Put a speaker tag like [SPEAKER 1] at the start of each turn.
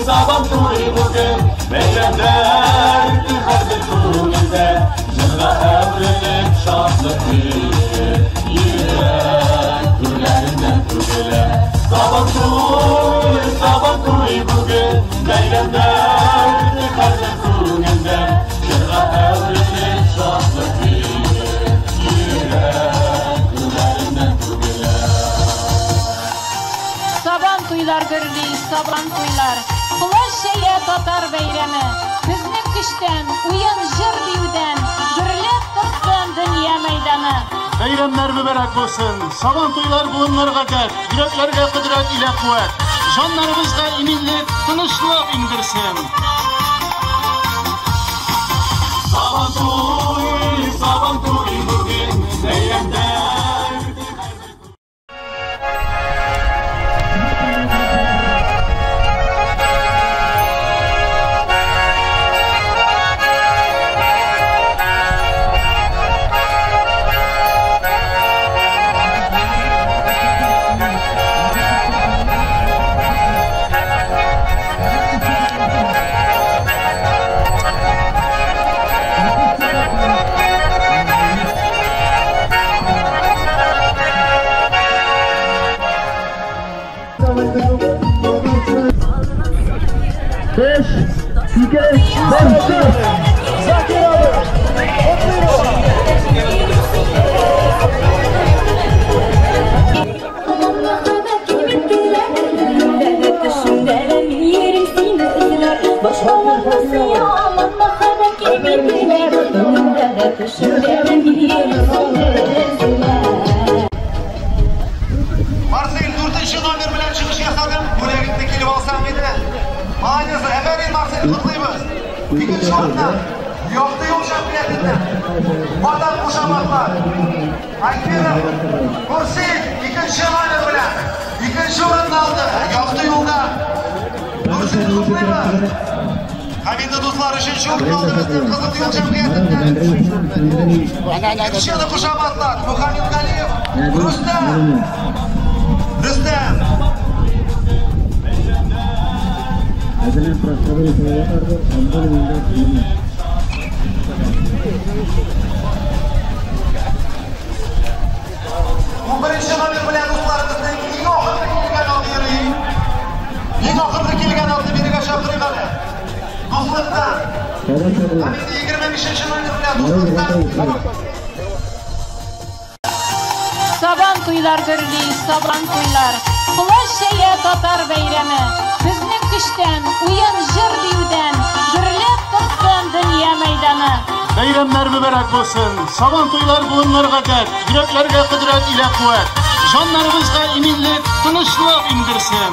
[SPEAKER 1] Saban tuy bugün Beylemler tıkadı kumizde Jırga evrilip şanslı büyür Yürek türlerinden türlüle Saban tuy bugün Beylemler tıkadı kumizde Jırga evrilip şanslı büyür Yürek türlerinden türlüle
[SPEAKER 2] Saban tuylar gürli, saban tuylar Kulaş şeye tatar beyremi Bizning kıştan, uyan jır diyuden Gürlep tutsun dünya meydanı
[SPEAKER 3] Beyramlar mübarek olsun Saban tuylar buğunlarga dert Yüreklerge kudret ile kuvvet Canlarımızga eminlik, tınışlık indirsin
[SPEAKER 1] Saban tuy bugün Beylemde
[SPEAKER 4] Beş, iki, başla. Zakir abi.
[SPEAKER 5] Marcel 4-chi nomer bilan chiqish yasadim. Buraya gitdi kelib olsam edi. Ma'nisi, efendim Marcel kutlaymiz. Ikkinchi o'rinda yo'qda yo'q shampiyonatda. Vatan qo'shamatlar. Aytdim. Kursi ikkinchi nomer bilan ikkinchi o'rinni oldi. Yo'qda yo'qda. Kursini kutlaymiz. Hamida do'stlar uchinchi o'rinni oldi bizning Qizil yo'q shampiyonatda. Ikkinchi qo'shamatlar. Muhammad G'aliyev. Rustam. Bu birinchi nomer bilan do'stlarimizning eng oxirgi kelgan oldi. Eng oxirgi kelgan oldi biriga shaptirmadi. Do'stlardan. Hamida 25-chi nomer bilan do'stlardan.
[SPEAKER 2] Saban tuylar gürli, saban tuylar Kulaş şeye tatar beyremi Bizning kıştan, uyan jır diyuden Gürlep tutsun dünya meydanı
[SPEAKER 3] Beyramlar mübarek olsun Saban tuylar buğunlarga dert Yüreklerge kudret ile kuvvet Canlarımızga eminlik, tınışlık indirsin